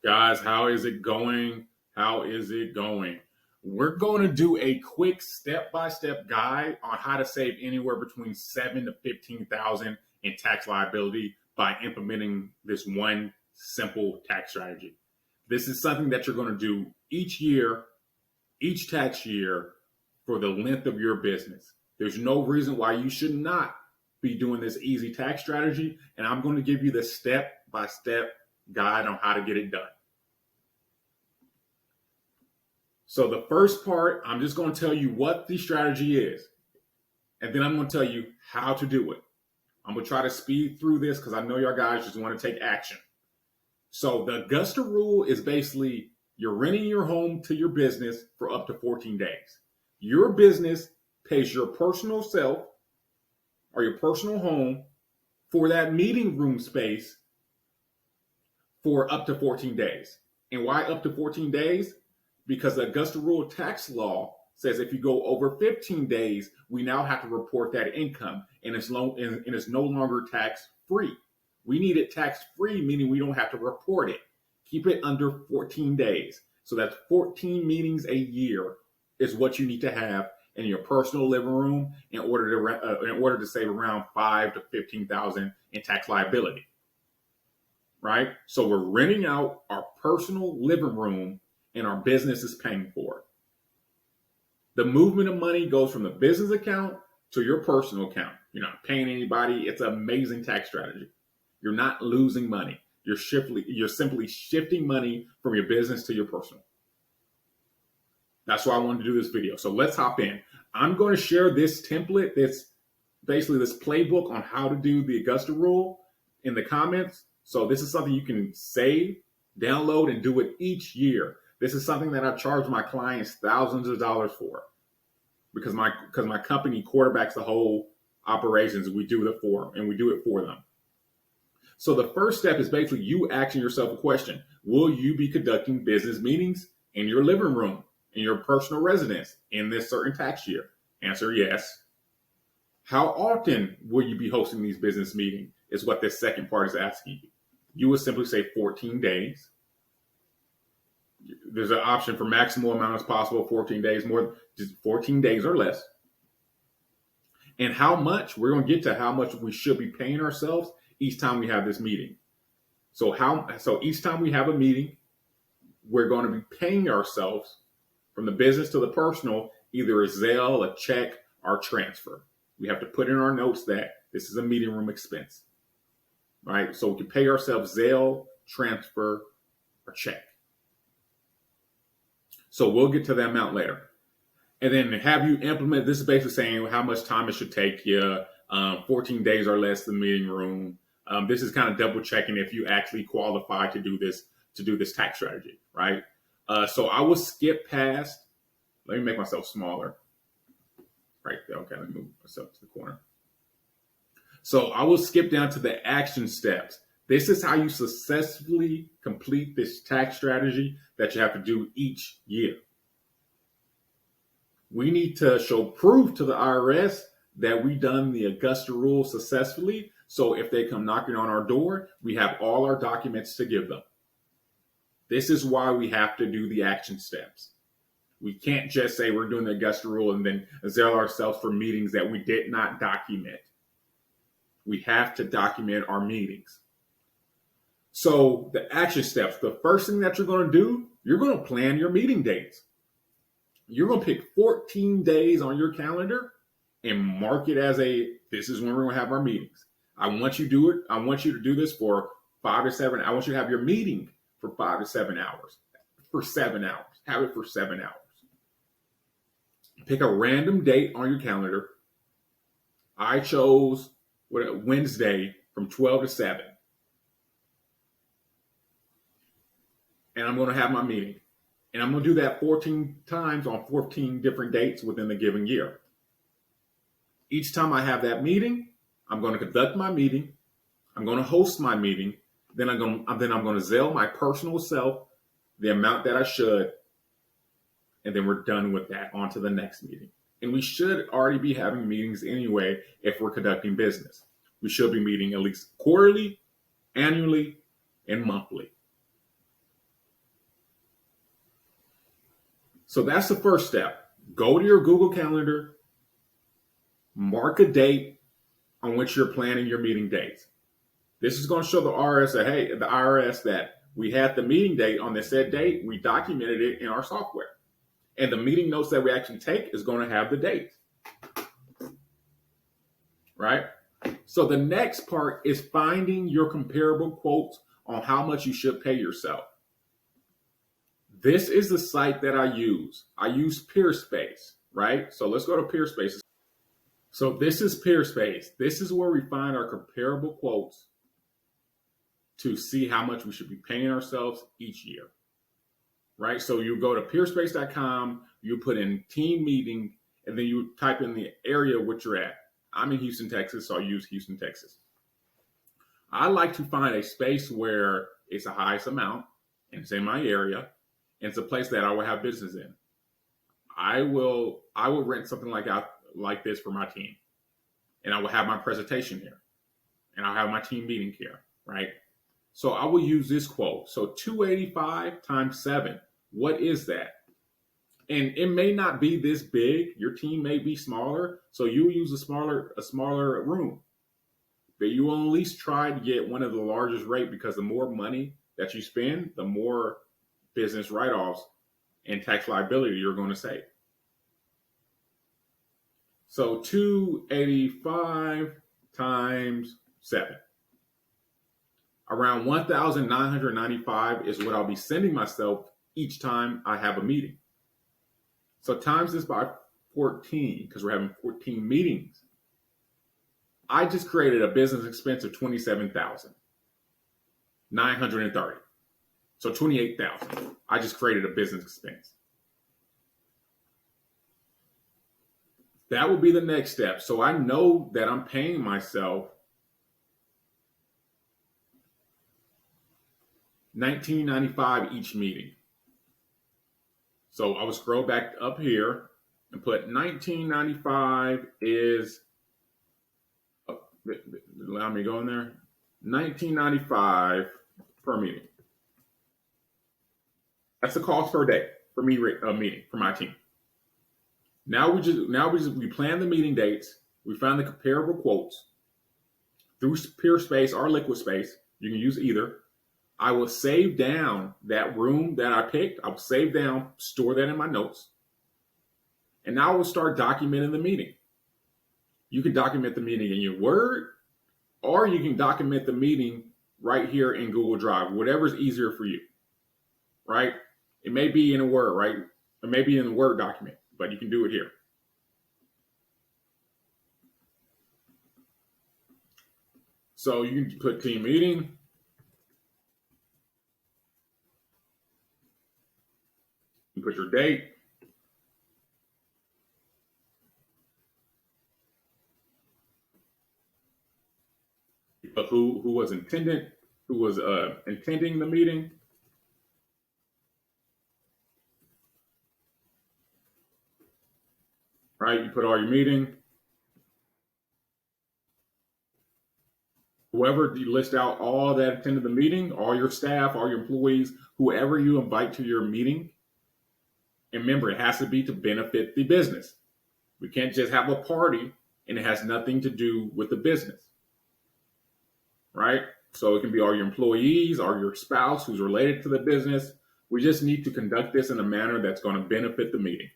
Guys, how is it going? How is it going? We're going to do a quick step-by-step guide on how to save anywhere between 7 to 15,000 in tax liability by implementing this one simple tax strategy. This is something that you're going to do each year, each tax year, for the length of your business. There's no reason why you should not be doing this easy tax strategy, and I'm going to give you the step-by-step guide on how to get it done. So the first part, I'm just going to tell you what the strategy is, and then I'm going to tell you how to do it. I'm going to try to speed through this because I know y'all guys just want to take action. So the Augusta Rule is basically you're renting your home to your business for up to 14 days. Your business pays your personal self or your personal home for that meeting room space for up to 14 days. And why up to 14 days? Because the Augusta Rule tax law says if you go over 15 days, we now have to report that income, and it's no longer tax free. We need it tax free, meaning we don't have to report it. Keep it under 14 days. So that's 14 meetings a year is what you need to have in your personal living room in order to save around 5 to 15,000 in tax liability. Right? So we're renting out our personal living room and our business is paying for it. The movement of money goes from the business account to your personal account. You're not paying anybody. It's an amazing tax strategy. You're not losing money. You're simply shifting money from your business to your personal. That's why I wanted to do this video. So let's hop in. I'm going to share this template, this playbook on how to do the Augusta Rule in the comments. So this is something you can save, download, and do it each year. This is something that I charge my clients thousands of dollars for because my company quarterbacks the whole operations. We do it for them, and we do it for them. So the first step is basically you asking yourself a question. Will you be conducting business meetings in your living room, in your personal residence in this certain tax year? Answer, yes. How often will you be hosting these business meetings is what this second part is asking you. You would simply say 14 days. There's an option for maximum amount as possible, 14 days, more, just 14 days or less. And how much, we're going to get to how much we should be paying ourselves each time we have this meeting. So each time we have a meeting, we're going to be paying ourselves from the business to the personal, either a Zelle, a check, or transfer. We have to put in our notes that this is a meeting room expense, right? So we can pay ourselves Zelle, transfer, or check. So we'll get to that amount later. And then have you implement, this is basically saying how much time it should take you, 14 days or less in the meeting room. This is kind of double checking if you actually qualify to do this tax strategy, right? So I will skip past, let me make myself smaller. Right there, okay, let me move myself to the corner. So I will skip down to the action steps. This is how you successfully complete this tax strategy that you have to do each year. We need to show proof to the IRS that we've done the Augusta Rule successfully. So if they come knocking on our door, we have all our documents to give them. This is why we have to do the action steps. We can't just say we're doing the Augusta Rule and then zero ourselves for meetings that we did not document. We have to document our meetings. So the action steps, the first thing that you're going to do, you're going to plan your meeting dates. You're going to pick 14 days on your calendar and mark it as this is when we're going to have our meetings. I want you to do this for 5 to 7. I want you to have your meeting for 5 to 7 hours. For 7 hours. Have it for 7 hours. Pick a random date on your calendar. I chose Wednesday from 12 to 7. And I'm going to have my meeting. And I'm going to do that 14 times on 14 different dates within the given year. Each time I have that meeting, I'm going to conduct my meeting. I'm going to host my meeting. Then I'm going to Zelle my personal self the amount that I should. And then we're done with that. On to the next meeting. And we should already be having meetings anyway if we're conducting business. We should be meeting at least quarterly, annually, and monthly. So that's the first step. Go to your Google Calendar, mark a date on which you're planning your meeting dates. This is going to show the IRS that, hey, the IRS that we had the meeting date on this said date. We documented it in our software. And the meeting notes that we actually take is going to have the date. Right? So the next part is finding your comparable quotes on how much you should pay yourself. This is the site that I use. I use Peerspace, right? So let's go to Peerspace. So this is Peerspace. This is where we find our comparable quotes to see how much we should be paying ourselves each year, right? So you go to peerspace.com, you put in team meeting, and then you type in the area which you're at. I'm in Houston, Texas, so I use Houston, Texas. I like to find a space where it's the highest amount, and it's in my area, and it's a place that I will have business in. I will rent something like this for my team, and I will have my presentation here, and I'll have my team meeting here, right? So I will use this quote. So 285 times 7, what is that? And it may not be this big. Your team may be smaller, so you use a smaller room. But you will at least try to get one of the largest rate, because the more money that you spend, the more business write-offs and tax liability you're going to save. So 285 times 7. Around 1,995 is what I'll be sending myself each time I have a meeting. So times this by 14, because we're having 14 meetings. I just created a business expense of $27,930. So $28,000. I just created a business expense. That will be the next step. So I know that I'm paying myself $19.95 each meeting. So I will scroll back up here and put $19.95 is, allow me to go in there, $19.95 per meeting. That's the cost per day for me, a meeting for my team. Now we plan the meeting dates. We find the comparable quotes through Peerspace or Liquid Space. You can use either. I will save down that room that I picked. I will save down, store that in my notes. And now we'll start documenting the meeting. You can document the meeting in your Word, or you can document the meeting right here in Google Drive, whatever's easier for you, right? It may be in a Word, right? It may be in a Word document, but you can do it here. So you can put team meeting. You put your date. You put who was intending the meeting. Right? You put all your meeting. Whoever you list out all that attended the meeting, all your staff, all your employees, whoever you invite to your meeting. And remember, it has to be to benefit the business. We can't just have a party and it has nothing to do with the business. Right? So it can be all your employees or your spouse who's related to the business. We just need to conduct this in a manner that's going to benefit the meeting.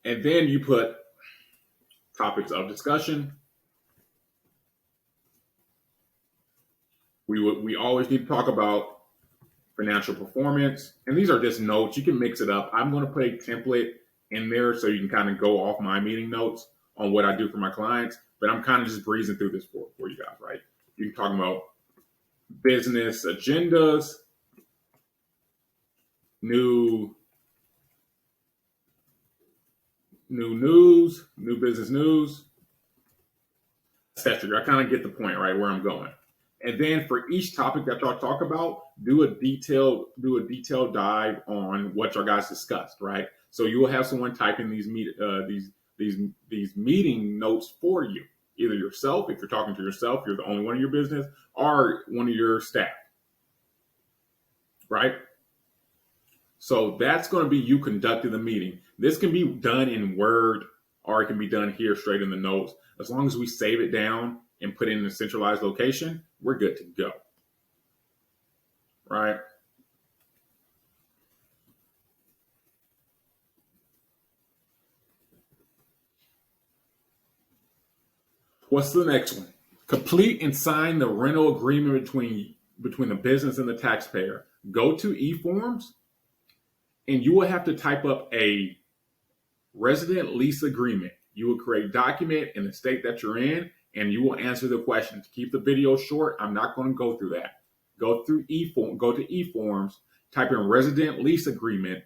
And then you put topics of discussion. We always need to talk about financial performance. And these are just notes. You can mix it up. I'm going to put a template in there so you can kind of go off my meeting notes on what I do for my clients. But I'm kind of just breezing through this for you guys, right? You can talk about business agendas, new news, new business news, etc. I kind of get the point, right, where I'm going. And then for each topic that y'all talk about, do a detailed dive on what y'all guys discussed, right? So you will have someone typing these meeting notes for you, either yourself, if you're talking to yourself, you're the only one in your business, or one of your staff, right? So that's going to be you conducting the meeting. This can be done in Word or it can be done here straight in the notes. As long as we save it down and put it in a centralized location, we're good to go. Right? What's the next one? Complete and sign the rental agreement between the business and the taxpayer. Go to eForms and you will have to type up a resident lease agreement. You will create a document in the state that you're in and you will answer the questions. Keep the video short. I'm not going to go through that. Go to eForms, type in resident lease agreement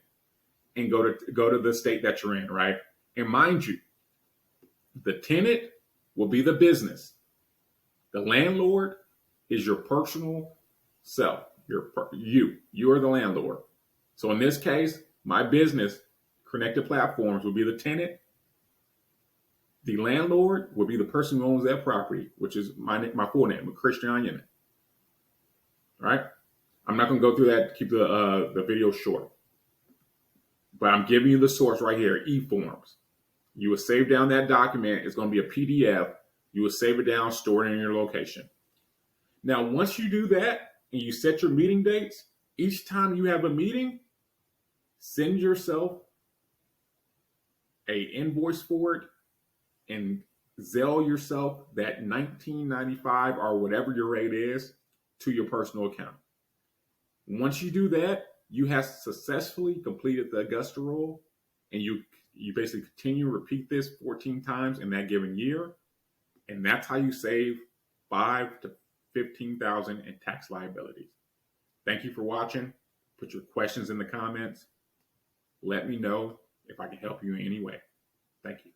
and go to the state that you're in, right? And mind you, the tenant will be the business. The landlord is your personal self. You are the landlord. So in this case, my business, Connected Platforms, will be the tenant. The landlord will be the person who owns that property, which is my full name, Christian Onion. Right? I'm not going to go through that. Keep the video short. But I'm giving you the source right here, eForms. You will save down that document. It's going to be a PDF. You will save it down, store it in your location. Now, once you do that and you set your meeting dates, each time you have a meeting, send yourself a invoice for it and Zelle yourself that $19.95 or whatever your rate is to your personal account. Once you do that, you have successfully completed the Augusta Rule, and you basically continue to repeat this 14 times in that given year, and that's how you save $5,000 to $15,000 in tax liabilities. Thank you for watching. Put your questions in the comments. Let me know if I can help you in any way. Thank you.